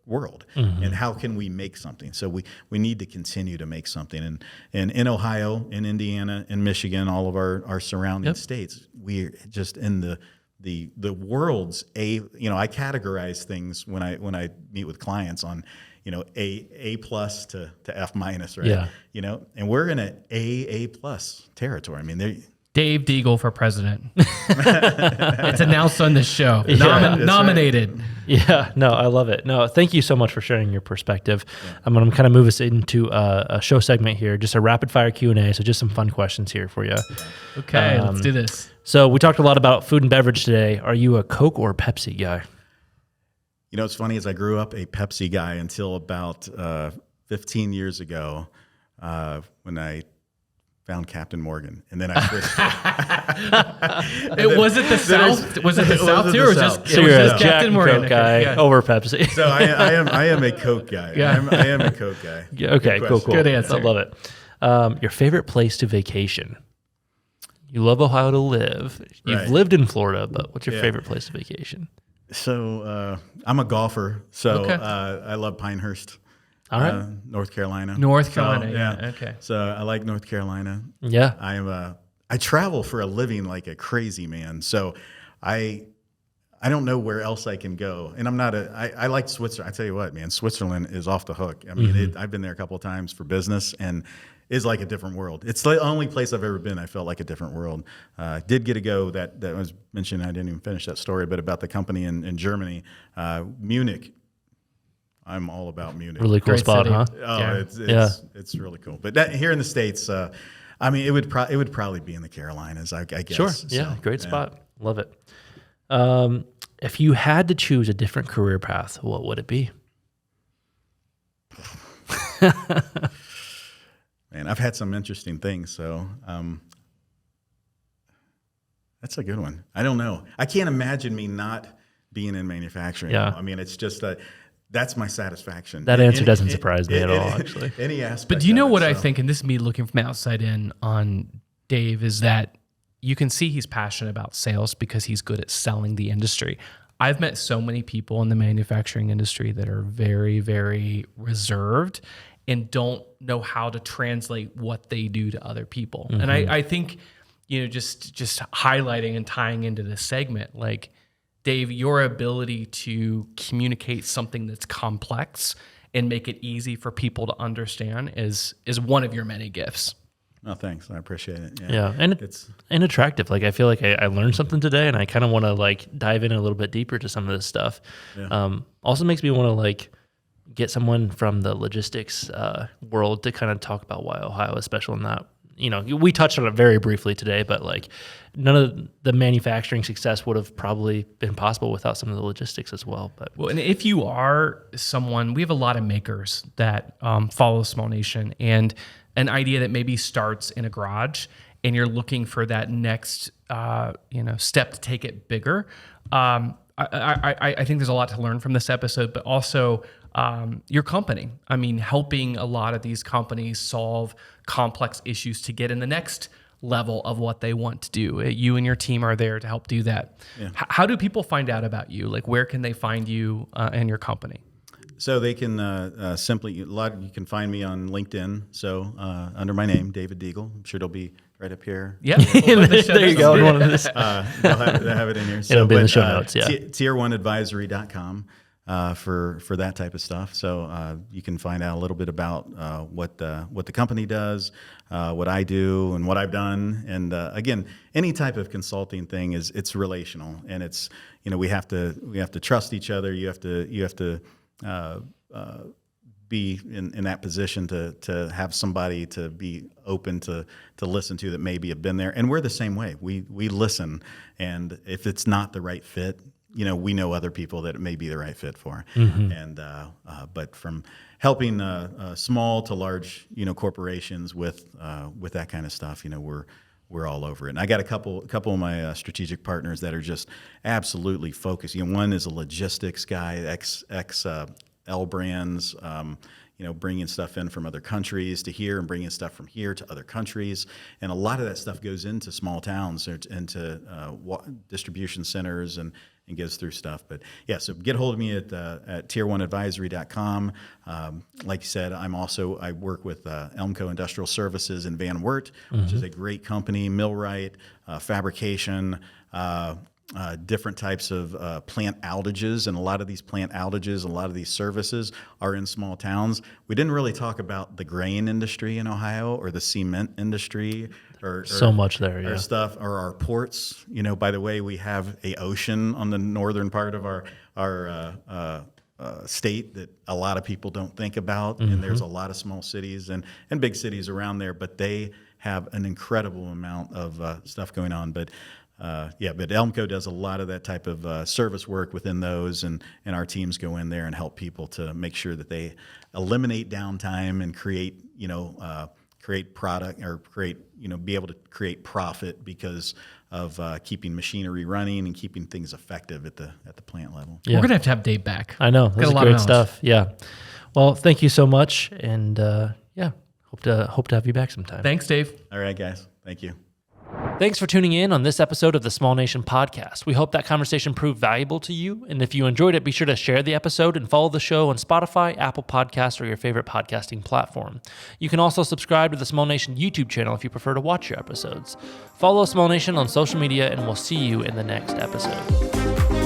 world, and how can we make something? So we need to continue to make something. And in Ohio, in Indiana, in Michigan, all of our surrounding states, we're just in the world's I categorize things when I meet with clients on, A plus to F minus, right? Yeah. And we're in an A plus territory. I mean, Dave Deagle for president. It's announced on this show. Nominated. Right. Yeah, no, I love it. No, thank you so much for sharing your perspective. I'm going to kind of move us into a show segment here, just a rapid fire Q&A. So just some fun questions here for you. Okay, let's do this. So we talked a lot about food and beverage today. Are you a Coke or Pepsi guy? It's funny, as I grew up a Pepsi guy until about 15 years ago when I found Captain Morgan, and then I switched. Was it the South? Was it the South too, or just so you're a Jack Captain and Morgan Coke guy over Pepsi? So I am a Coke guy. Yeah. I am a Coke guy. Yeah, okay, cool. Good answer. I love it. Your favorite place to vacation? You love Ohio to live. You've Right. lived in Florida, but what's your Yeah. favorite place to vacation? So I'm a golfer. So Okay. I love Pinehurst. All right. North Carolina. North Carolina, So, yeah, okay. So I like North Carolina. Yeah. I travel for a living like a crazy man. So I don't know where else I can go. And I like Switzerland. I tell you what, man, Switzerland is off the hook. I mean, I've been there a couple of times for business, and it's like a different world. It's the only place I've ever been I felt like a different world. Did get to go, that was mentioned, I didn't even finish that story, but about the company in Germany, Munich. I'm all about Munich. Really cool Great spot, city. huh? Oh, it's really cool. But here in the States, I mean, it would probably be in the Carolinas, I guess. Sure. So, Yeah. Great spot. Love it. If you had to choose a different career path, what would it be? Man, I've had some interesting things. So that's a good one. I don't know. I can't imagine me not being in manufacturing. Yeah. I mean, it's just that's my satisfaction. That answer doesn't surprise me at all, actually. Any aspect. But do you know of it, what I so. think, and this is me looking from outside in on Dave, is that you can see he's passionate about sales because he's good at selling the industry. I've met so many people in the manufacturing industry that are very, very reserved and don't know how to translate what they do to other people. And I think, just highlighting and tying into this segment, like, Dave, your ability to communicate something that's complex and make it easy for people to understand is one of your many gifts. Oh, thanks. I appreciate it. Yeah. And it's and attractive. Like, I feel like I learned something today, and I kind of want to dive in a little bit deeper to some of this stuff. Yeah. Also makes me want to get someone from the logistics world to kind of talk about why Ohio is special in that. We touched on it very briefly today, but none of the manufacturing success would have probably been possible without some of the logistics as well. Well, and if you are someone, we have a lot of makers that follow Small Nation, and an idea that maybe starts in a garage, and you're looking for that next step to take it bigger. I think there's a lot to learn from this episode, but also your company. I mean, helping a lot of these companies solve complex issues to get in the next level of what they want to do. You and your team are there to help do that. Yeah. How do people find out about you? Where can they find you and your company? So they can simply, you can find me on LinkedIn. So under my name, David Deagle. I'm sure it'll be right up here. Yeah. There you go. One of this. They'll have it in here. So, It'll be in the show notes, yeah. Tier1advisory.com for that type of stuff. So you can find out a little bit about what the company does, what I do, and what I've done. And again, any type of consulting thing it's relational, and it's we have to trust each other. You have to be in that position to have somebody to be open to listen to that maybe have been there. And we're the same way. We listen, and if it's not the right fit, we know other people that it may be the right fit for. Mm-hmm. And but from helping small to large corporations with that kind of stuff, we're all over it. And I got a couple of my strategic partners that are just absolutely focused. One is a logistics guy, ex L Brands, bringing stuff in from other countries to here and bringing stuff from here to other countries. And a lot of that stuff goes into small towns and to distribution centers and goes through stuff. But yeah, so get a hold of me at tier1advisory.com. Like you said, I work with Elmco Industrial Services in Van Wert, which is a great company, millwright, fabrication, different types of plant outages, and a lot of these plant outages, a lot of these services are in small towns. We didn't really talk about the grain industry in Ohio or the cement industry or So much there, or yeah. stuff, or our ports. By the way, we have a ocean on the northern part of our state that a lot of people don't think about, and there's a lot of small cities and big cities around there, but they have an incredible amount of stuff going on. But but Elmco does a lot of that type of service work within those, and our teams go in there and help people to make sure that they eliminate downtime and create product, or be able to create profit because of keeping machinery running and keeping things effective at the plant level. We're going to have Dave back. I know. Got That's a lot of great knowledge. stuff. Yeah. Well, thank you so much. And hope to have you back sometime. Thanks, Dave. All right, guys. Thank you. Thanks for tuning in on this episode of the Small Nation Podcast. We hope that conversation proved valuable to you. And if you enjoyed it, be sure to share the episode and follow the show on Spotify, Apple Podcasts, or your favorite podcasting platform. You can also subscribe to the Small Nation YouTube channel if you prefer to watch your episodes. Follow Small Nation on social media, and we'll see you in the next episode.